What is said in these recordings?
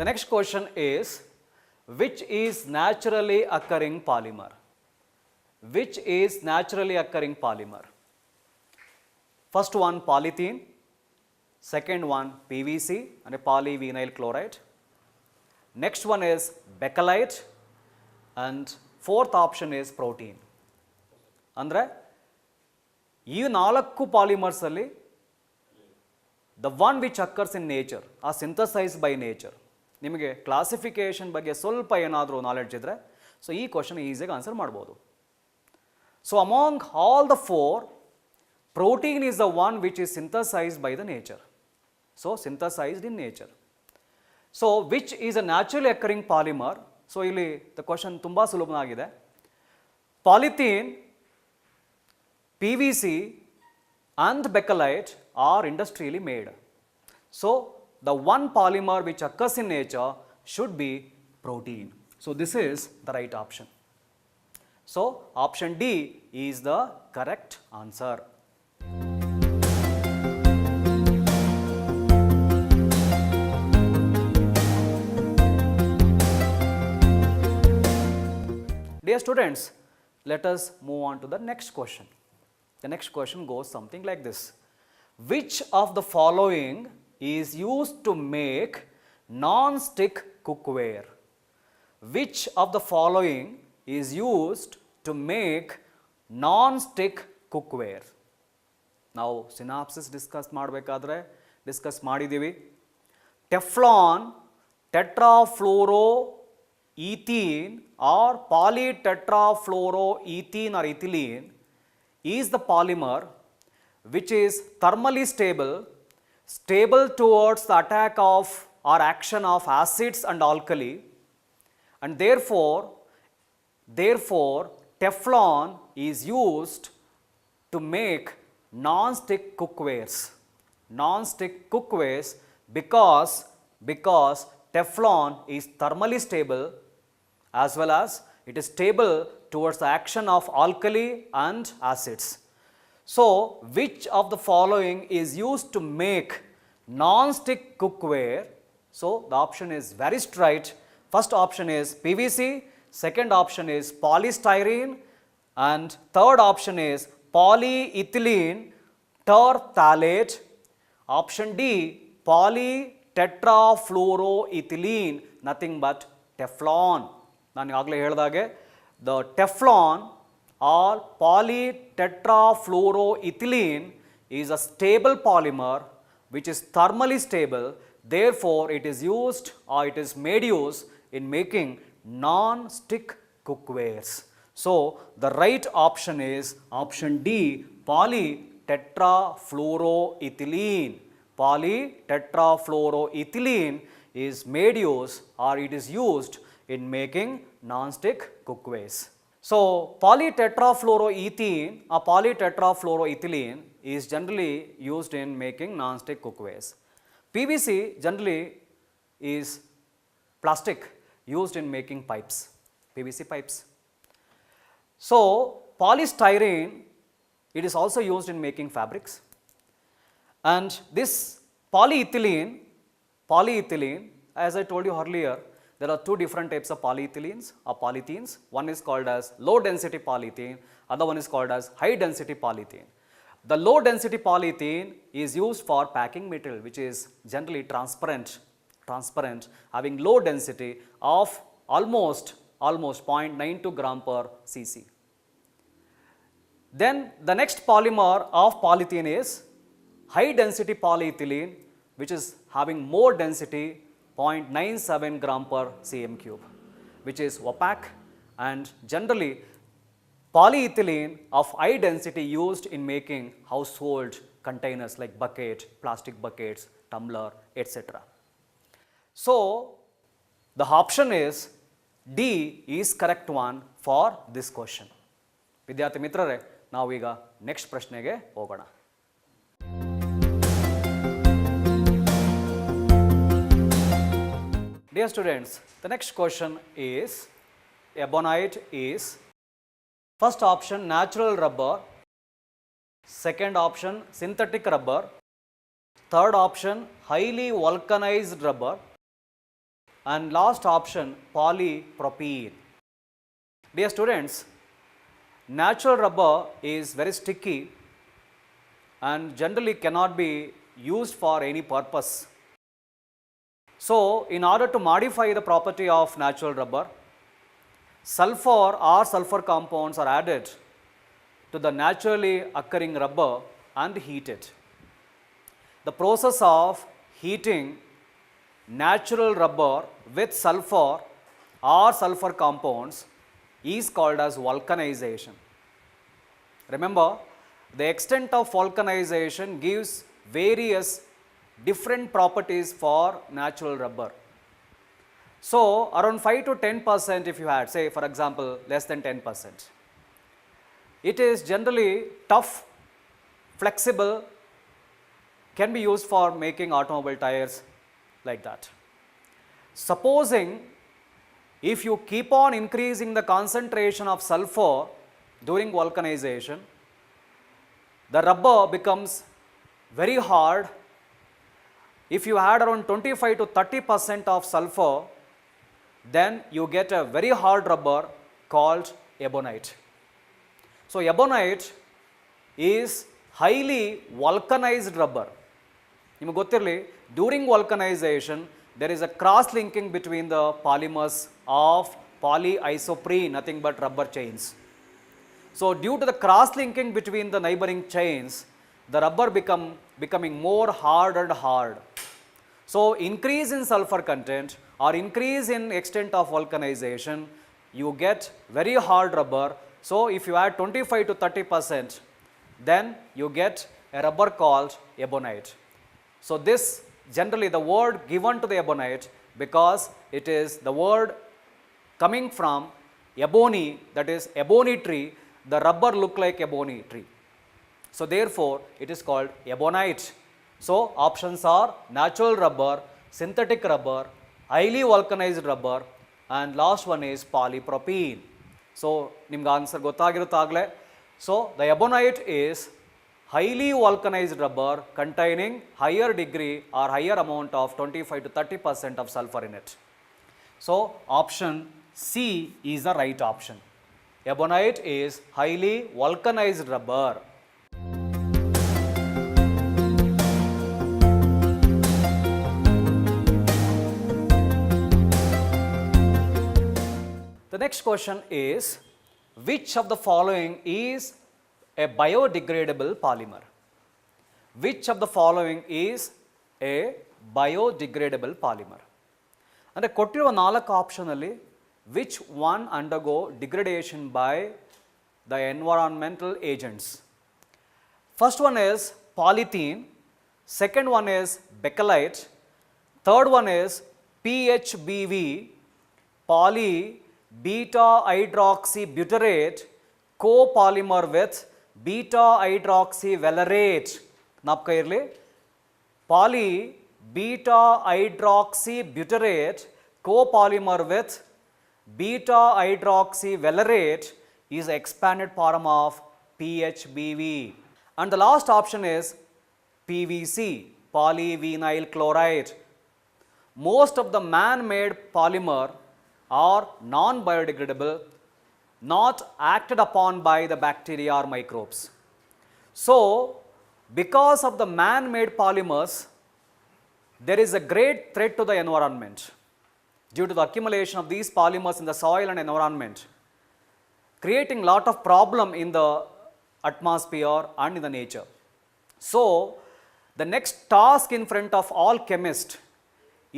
The next question is, which is naturally occurring polymer? Which is naturally occurring polymer? First one polythene, second one PVC and a polyvinyl chloride. Next one is bakelite and fourth option is protein. ಅಂದರೆ ಈ ನಾಲ್ಕು polymers ಅಲ್ಲಿ the one which occurs in nature are synthesise by nature. ನಿಮಗೆ classification ಬಗ್ಗೆ ಸ್ವಲ್ಪ ಏನಾದರೂ knowledge ಇದ್ದರೆ so ಈ ಕ್ವಶನ್ ಈಸಿಯಾಗಿ ಆನ್ಸರ್ ಮಾಡ್ಬೋದು. So among all the four, protein is the one which is synthesized by the nature. So synthesized in nature. So which is a naturally occurring polymer? So ಇಲ್ಲಿ the question ತುಂಬಾ ಸುಲಭವಾಗಿದೆ. Polythene, PVC and bakelite are industrially made. So the one polymer which occurs in nature should be protein. So this is the right option. So option D is the correct answer. Dear students, let us move on to the next question. The next question goes something like this. Which of the following is used to make non-stick cookware? Which of the following is used to make non-stick cookware? ನಾವು synopsis discuss ಮಾಡಬೇಕಾದ್ರೆ discuss ಮಾಡಿದ್ದೀವಿ. Teflon, tetrafluoro ethene or polytetrafluoroethene or ethylene is the polymer which is thermally stable, stable towards the attack of or action of acids and alkali, and therefore Teflon is used to make non-stick cookwares. Non-stick cookwares because Teflon is thermally stable as well as it is stable towards the action of alkali and acids. So which of the following is used to make non-stick cookware? So the option is very straight. First option is PVC, second option is polystyrene and third option is polyethylene terephthalate. Option D, polytetrafluoroethylene, nothing but Teflon. ನಾನು ಆಗಲೇ ಹೇಳಿದಾಗೆ the Teflon or polytetrafluoroethylene is a stable polymer which is thermally stable, therefore it is used or it is made use in making non-stick cookwares. So the right option is option D, polytetrafluoroethylene. Polytetrafluoroethylene is made use or it is used in making non-stick cookwares. So polytetrafluoroethene or polytetrafluoroethylene is generally used in making non-stick cookwares. PVC generally is plastic used in making pipes, PVC pipes. So polystyrene, it is also used in making fabrics. And this polyethylene, as I told you earlier, there are two different types of polyethylenes or polythenes. One is called as low density polythene, other one is called as high density polythene. The low density polythene is used for packing material which is generally transparent, having low density of almost 0.92 gram per cc. Then the next polymer of polythene is high density polyethylene, which is having more density 0.97 gram per cm cube, which is opaque, and generally polyethylene of high density used in making household containers like bucket, plastic buckets, tumbler, etc. So the option is D is correct one for this question. ವಿದ್ಯಾರ್ಥಿ ಮಿತ್ರರೇ, ನಾವೀಗ next ಪ್ರಶ್ನೆಗೆ ಹೋಗೋಣ. Dear students, the next question is, ebonite is first option natural rubber, second option synthetic rubber, third option highly vulcanized rubber, And last option, polypropylene. Dear students, natural rubber is very sticky and generally cannot be used for any purpose. So, in order to modify the property of natural rubber, sulfur or sulfur compounds are added to the naturally occurring rubber and heated. The process of heating natural rubber with sulfur or sulfur compounds is called as vulcanization. Remember, the extent of vulcanization gives various different properties for natural rubber. So, around 5 to 10% if you had, say for example, less than 10%. It is generally tough, flexible, can be used for making automobile tires like that. Supposing if you keep on increasing the concentration of sulfur during vulcanization, the rubber becomes very hard. If you add around 25 to 30% of sulfur, then you get a very hard rubber called ebonite. So, ebonite is highly vulcanized rubber. ನಿಮಗೆ ಗೊತ್ತಿರಲಿ, during vulcanization there is a cross linking between the polymers of polyisoprene, nothing but rubber chains. So, due to the cross linking between the neighboring chains, the rubber becoming more hard and hard. So, increase in sulfur content or increase in extent of vulcanization, you get very hard rubber. So, if you add 25 to 30%, then you get a rubber called ebonite. So, this generally the word given to the ebonite because it is the word coming from ebony, that is ebony tree, the rubber look like ebony tree. So, therefore, it is called ebonite. So, options are natural rubber, synthetic rubber, highly vulcanized rubber, and last one is polypropylene. So, nimge answer gottagiruttagle. So, the ebonite is highly vulcanized rubber containing higher degree or higher amount of 25 to 30% of sulfur in it. So, option C is the right option. Ebonite is highly vulcanized rubber. The next question is, which of the following is a biodegradable polymer? Which of the following is a biodegradable polymer? ಅಂದರೆ ಕೊಟ್ಟಿರುವ 4 ಆಪ್ಷನಲ್ಲಿ which one undergo degradation by the environmental agents? First one is polythene, second one is bakelite, third one is PHBV, poly beta hydroxybutyrate copolymer with beta hydroxyvalerate. ನಾಪ್ಕ ಇರಲಿ, poly beta hydroxybutyrate copolymer with beta hydroxyvalerate is expanded form of PHBV. And the last option is PVC, polyvinyl chloride. Most of the man-made polymer are non-biodegradable, not acted upon by the bacteria or microbes. So, because of the man-made polymers, there is a great threat to the environment due to the accumulation of these polymers in the soil and environment, creating lot of problem in the atmosphere and in the nature. So, the next task in front of all chemists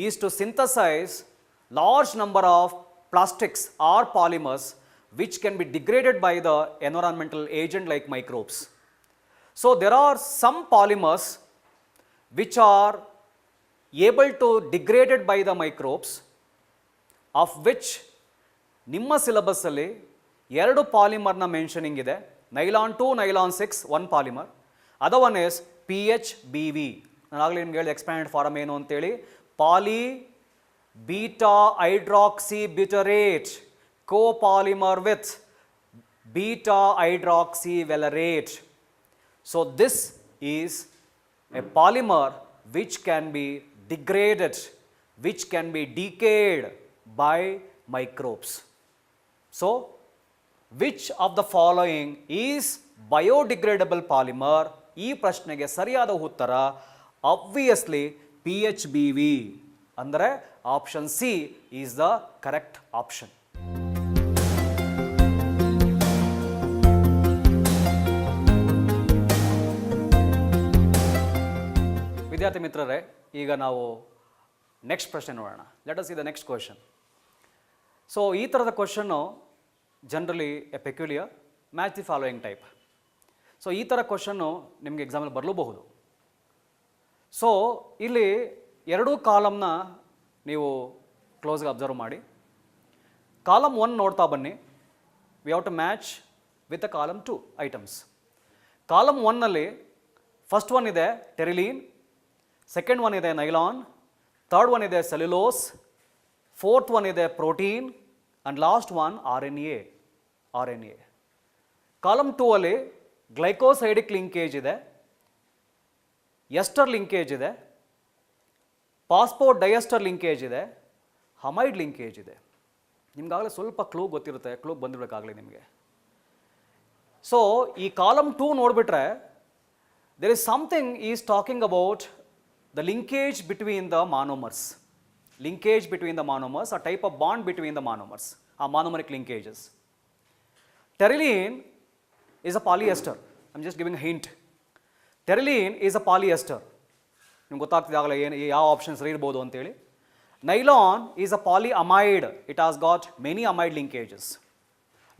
is to synthesize large number of plastics or polymers which can be degraded by the environmental agent like microbes. So, there are some polymers which are able to degraded by the microbes, of which ನಿಮ್ಮ syllabus ಅಲ್ಲಿ 2 ಪಾಲಿಮರ್ನ mentioning ಇದೆ. Nylon 2, nylon 6 1 polymer. Other one is PHBV. ನಾನು ಆಗಲೇ ನಿಮ್ಗೆ ಹೇಳಿದೆ expanded form ಏನು ಅಂತೇಳಿ. ಪಾಲಿ beta hydroxybutyrate copolymer with beta hydroxyvalerate. So, this is a polymer which can be degraded which can be decayed by microbes. So, which of the following is biodegradable polymer? ಈ ಪ್ರಶ್ನೆಗೆ ಸರಿಯಾದ ಉತ್ತರ obviously PHBV ಅಂದರೆ option C is the correct option. ವಿದ್ಯಾರ್ಥಿ ಮಿತ್ರರೇ, ಈಗ ನಾವು next ಪ್ರಶ್ನೆ ನೋಡೋಣ. Let us see the next question. So ಈ ಥರದ question generally A peculiar match the following type. So ಈ ಥರ ಕ್ವಶನ್ನು ನಿಮಗೆ ಎಕ್ಸಾಮಲ್ಲಿ ಬರಲೂಬಹುದು. ಸೊ ಇಲ್ಲಿ ಎರಡೂ ಕಾಲಮ್ನ ನೀವು ಕ್ಲೋಸ್ಗೆ ಅಬ್ಸರ್ವ್ ಮಾಡಿ. ಕಾಲಮ್ 1 ನೋಡ್ತಾ ಬನ್ನಿ. We have to match with a column 2 items. Column 1ನಲ್ಲಿ ಫಸ್ಟ್ ಒನ್ ಇದೆ ಟೆರಿಲೀನ್, ಸೆಕೆಂಡ್ ಒನ್ ಇದೆ ನೈಲಾನ್, ಥರ್ಡ್ ಒನ್ ಇದೆ ಸೆಲ್ಯುಲೋಸ್, ಫೋರ್ತ್ ಒನ್ ಇದೆ protein and last one R N A. Column 2 ಅಲ್ಲಿ ಗ್ಲೈಕೋಸೈಡಿಕ್ ಲಿಂಕೇಜ್ ಇದೆ, ester linkage ಇದೆ, phosphodiester linkage ಇದೆ, amide linkage ಇದೆ. ನಿಮ್ಗಾಗಲೇ ಸ್ವಲ್ಪ ಕ್ಲೂ ಗೊತ್ತಿರುತ್ತೆ, ಕ್ಲೂ ಬಂದಿರಬೇಕಾಗಲಿ ನಿಮಗೆ. ಸೊ ಈ column 2 ನೋಡಿಬಿಟ್ರೆ there is something is talking about the linkage between the monomers. Linkage between the monomers, a type of bond between the monomers, monomeric linkages. Pteryline is a polyester. I'm just giving a hint. Pteryline is a polyester. ನಿಮ್ಗೆ ಗೊತ್ತಾಗ್ತಿದೆ ಆಗಲೇ ಏನು ಯಾವ options ಇರ್ಬೋದು ಅಂತೇಳಿ. Nylon is a polyamide. It has got many amide linkages.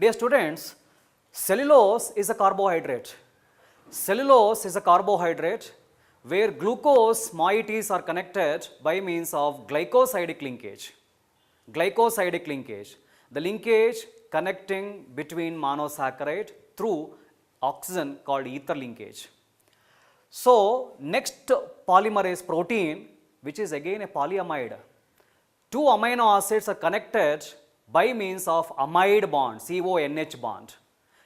Dear students, cellulose is a carbohydrate. Cellulose is a carbohydrate where glucose moieties are connected by means of glycosidic linkage. Glycosidic linkage, the linkage connecting between monosaccharide through oxygen called ether linkage. So next polymer is protein, which is again a polyamide. Two amino acids are connected by means of amide bond, CONH bond.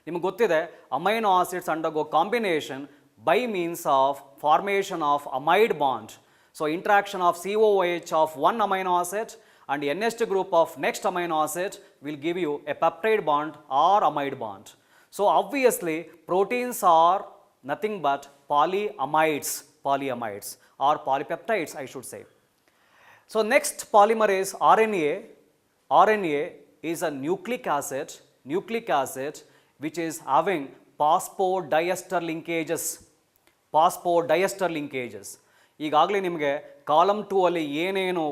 ನಿಮಗೆ ಗೊತ್ತಿದೆ amino acids undergo combination by means of formation of amide bond. So interaction of COOH of one amino acid and NH group of next amino acid will give you a peptide bond or amide bond. So obviously proteins are nothing but polyamides or polypeptides I should say. So next polymer is RNA. RNA is a nucleic acid which is having phosphodiester linkages. ಈಗಾಗಲೇ ನಿಮಗೆ column 2 ಅಲ್ಲಿ ಏನೇನು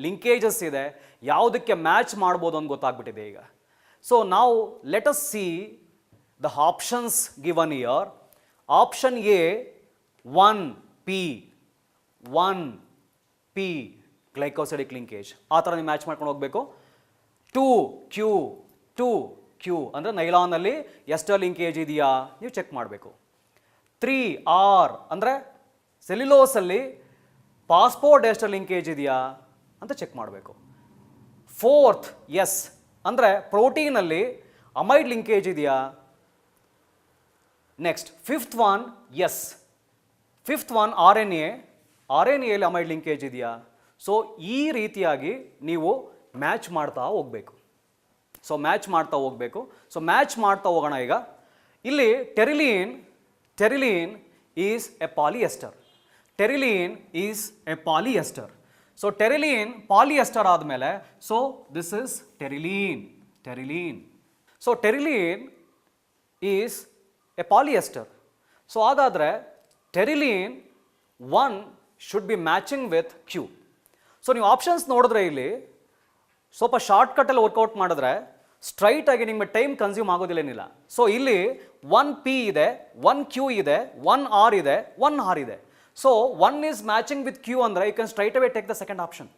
linkages ಇದೆ, ಯಾವುದಕ್ಕೆ match ಮಾಡ್ಬೋದು ಅಂತ ಗೊತ್ತಾಗ್ಬಿಟ್ಟಿದೆ ಈಗ. So ನಾವು let us see the options given here. Option A 1P glycosidic linkage, ಆ ಥರ ನೀವು ಮ್ಯಾಚ್ ಮಾಡ್ಕೊಂಡು ಹೋಗಬೇಕು. 2Q ಅಂದರೆ ನೈಲಾನಲ್ಲಿ ಎಸ್ಟರ್ ಲಿಂಕೇಜ್ ಇದೆಯಾ ನೀವು ಚೆಕ್ ಮಾಡಬೇಕು. 3R ಅಂದರೆ ಸೆಲ್ಯುಲೋಸಲ್ಲಿ ಫಾಸ್ಫೋಡೈಸ್ಟರ್ ಲಿಂಕೇಜ್ ಇದೆಯಾ ಅಂತ ಚೆಕ್ ಮಾಡಬೇಕು. 4th ಎಸ್ ಅಂದರೆ ಪ್ರೋಟೀನಲ್ಲಿ ಅಮೈಡ್ ಲಿಂಕೇಜ್ ಇದೆಯಾ. Next 5th one S. 5th one RNAಯಲ್ಲಿ ಅಮೈಡ್ ಲಿಂಕೇಜ್ ಇದೆಯಾ. ಸೊ ಈ ರೀತಿಯಾಗಿ ನೀವು ಮ್ಯಾಚ್ ಮಾಡ್ತಾ ಹೋಗಬೇಕು. ಸೊ ಮ್ಯಾಚ್ ಮಾಡ್ತಾ ಹೋಗೋಣ. ಈಗ ಇಲ್ಲಿ Terylene is a polyester. So Terylene polyester ಆದಮೇಲೆ so this is Terylene. So Terylene is a polyester. So ಹಾಗಾದರೆ Terylene 1 should be matching with Q. So ನೀವು ಆಪ್ಷನ್ಸ್ ನೋಡಿದ್ರೆ ಇಲ್ಲಿ ಸ್ವಲ್ಪ ಶಾರ್ಟ್ಕಟ್ಟಲ್ಲಿ ವರ್ಕೌಟ್ ಮಾಡಿದ್ರೆ ಸ್ಟ್ರೈಟ್ ಆಗಿ ನಿಮಗೆ ಟೈಮ್ ಕನ್ಸ್ಯೂಮ್ ಆಗೋದಿಲ್ಲೇನಿಲ್ಲ. ಸೊ ಇಲ್ಲಿ 1P ಇದೆ, 1Q ಇದೆ, 1R ಇದೆ, 1R ಇದೆ. So 1 is matching with Q ಅಂದರೆ you can straight away take the second option.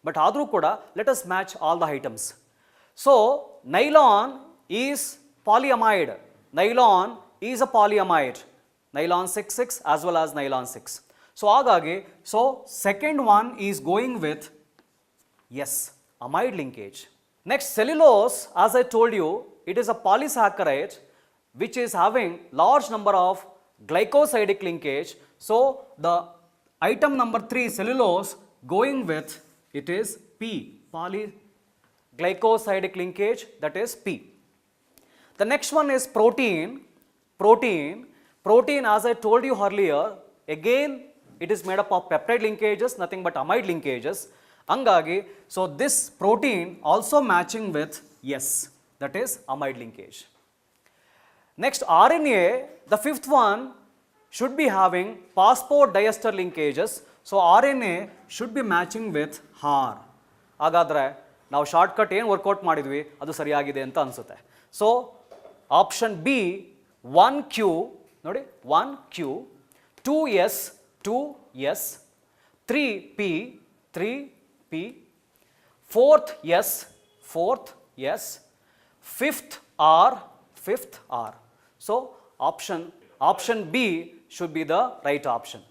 But ಆದರೂ ಕೂಡ let us match all the items. So nylon is polyamide. Nylon six as well as nylon 6. So ಹಾಗಾಗಿ second one is going with S, amide linkage. Next, cellulose, as I told you, it is a polysaccharide which is having large number of glycosidic linkage. So the item number 3, cellulose, going with It is P, polyglycosidic linkage, that is P. The next one is protein. Protein, as I told you earlier, again it is made up of peptide linkages, nothing but amide linkages. Hangagi, so this protein also matching with S, that is amide linkage. Next, RNA, the fifth one should be having phosphodiester linkages. So RNA should be matching with R. ಹಾಗಾದರೆ ನಾವು shortcut ಏನು workout ಮಾಡಿದ್ವಿ ಅದು ಸರಿಯಾಗಿದೆ ಅಂತ ಅನಿಸುತ್ತೆ. So option B 1Q ನೋಡಿ 1Q 2S 2S 3P 3P 4th S 4th S 5th R. So option B should be the right option.